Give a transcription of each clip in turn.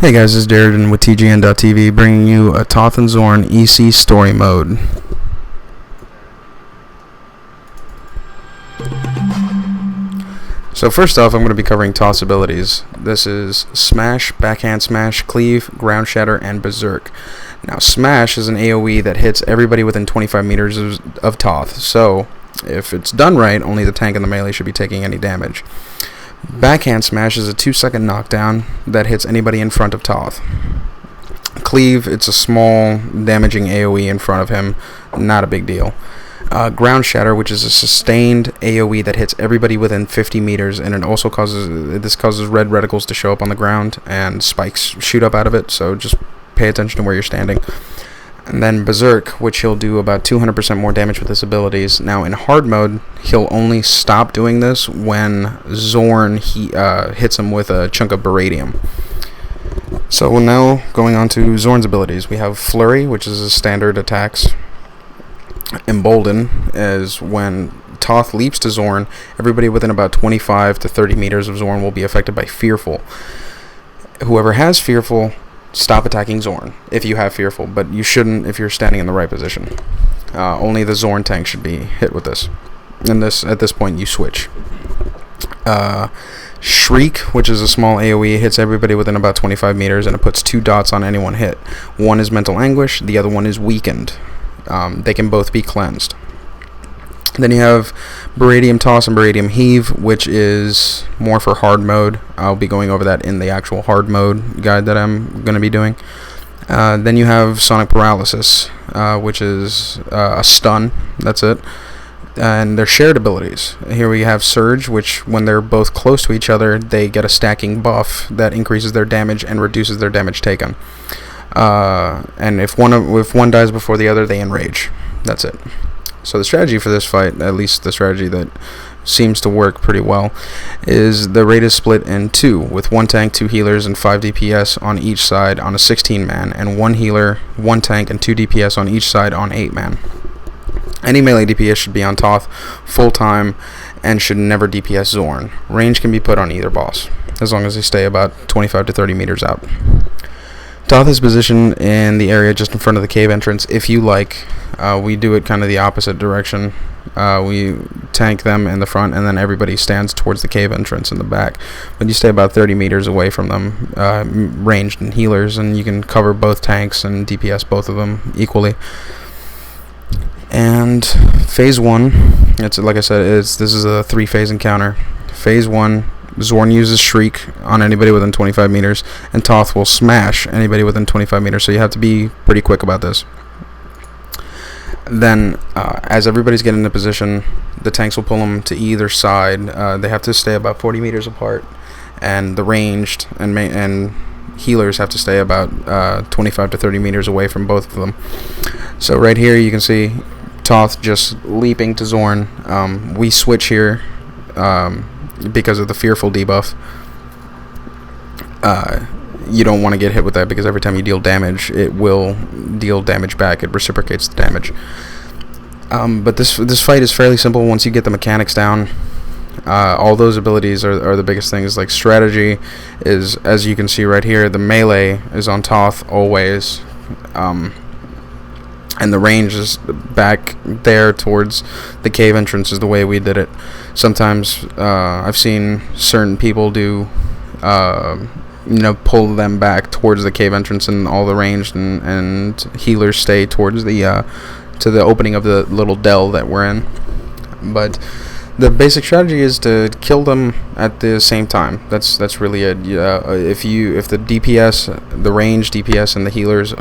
Hey guys, this is Jerriden with TGN.TV bringing you a Toth and Zorn EC story mode. So first off, I'm going to be covering Toth's abilities. This is Smash, Backhand Smash, Cleave, Ground Shatter, and Berserk. Now Smash is an AoE that hits everybody within 25 meters of Toth, so if it's done right, only the tank and the melee should be taking any damage. Backhand Smash is a 2-second knockdown that hits anybody in front of Toth. Cleave, it's a small damaging AoE in front of him, not a big deal. Ground Shatter, which is a sustained AoE that hits everybody within 50 meters, and it also causes red reticles to show up on the ground and spikes shoot up out of it, so just pay attention to where you're standing. And then Berserk, which he'll do about 200% more damage with his abilities. Now in hard mode, he'll only stop doing this when Zorn hits him with a chunk of Beradium. So we're now going on to Zorn's abilities. We have Flurry, which is his standard attacks. Embolden is when Toth leaps to Zorn, everybody within about 25 to 30 meters of Zorn will be affected by Fearful. Whoever has Fearful, stop attacking Zorn if you have Fearful, but you shouldn't if you're standing in the right position. Only the Zorn tank should be hit with this. And at this point you switch. Shriek, which is a small AoE, hits everybody within about 25 meters and it puts 2 dots on anyone hit. One is Mental Anguish, the other one is Weakened. They can both be cleansed. Then you have Beradium Toss and Beradium Heave, which is more for hard mode. I'll be going over that in the actual hard mode guide that I'm going to be doing. Then you have Sonic Paralysis, which is a stun. That's it. And they're shared abilities. Here we have Surge, which when they're both close to each other, they get a stacking buff that increases their damage and reduces their damage taken. And if one dies before the other, they enrage. That's it. So the strategy for this fight, at least the strategy that seems to work pretty well, is the raid is split in 2, with 1 tank, 2 healers, and 5 DPS on each side on a 16-man, and 1 healer, 1 tank, and 2 DPS on each side on 8-man. Any melee DPS should be on Toth full-time and should never DPS Zorn. Range can be put on either boss, as long as they stay about 25 to 30 meters out. Toth is positioned in the area just in front of the cave entrance. If you like, we do it kind of the opposite direction. We tank them in the front, and then everybody stands towards the cave entrance in the back. But you stay about 30 meters away from them, ranged and healers, and you can cover both tanks and DPS both of them equally. And phase 1, it's like I said, this is a 3-phase encounter. Phase 1. Zorn uses Shriek on anybody within 25 meters, and Toth will smash anybody within 25 meters, so you have to be pretty quick about this. Then, as everybody's getting into position, the tanks will pull them to either side. They have to stay about 40 meters apart, and the ranged and healers have to stay about 25 to 30 meters away from both of them. So right here you can see Toth just leaping to Zorn. We switch here. Because of the Fearful debuff. You don't want to get hit with that, because every time you deal damage, it will deal damage back. It reciprocates the damage. But this fight is fairly simple once you get the mechanics down. All those abilities are the biggest things. Like strategy is, as you can see right here, the melee is on Toth always. And the range is back there towards the cave entrance is the way we did it. Sometimes I've seen certain people do, pull them back towards the cave entrance, and all the ranged and healers stay towards the to the opening of the little dell that we're in. But the basic strategy is to kill them at the same time. That's really it. If the DPS, the range DPS, and the healers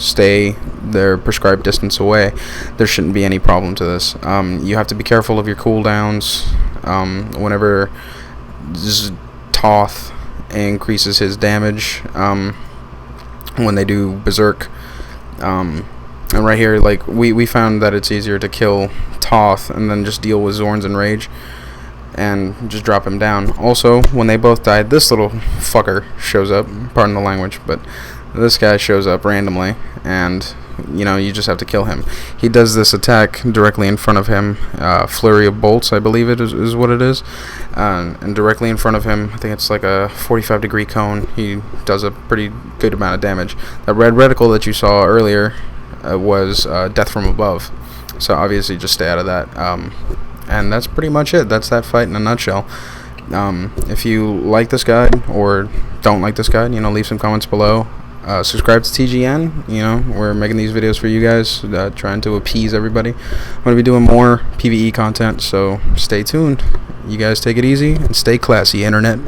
stay their prescribed distance away, there shouldn't be any problem to this. You have to be careful of your cooldowns. Whenever Toth increases his damage, when they do Berserk. And right here, like we found that it's easier to kill Toth and then just deal with Zorn's enrage and just drop him down. Also, when they both died, this little fucker shows up. Pardon the language, but this guy shows up randomly and you just have to kill him. He does this attack directly in front of him, flurry of bolts, I believe it is what it is, and directly in front of him, I think it's like a 45-degree cone. He does a pretty good amount of damage. That red reticle that you saw earlier was death from above, so obviously just stay out of that. And that's pretty much it. That's that fight in a nutshell. If you like this guide or don't like this guide, leave some comments below. Subscribe to TGN. We're making these videos for you guys, trying to appease everybody. I'm going to be doing more PvE content, so stay tuned. You guys take it easy and stay classy, internet.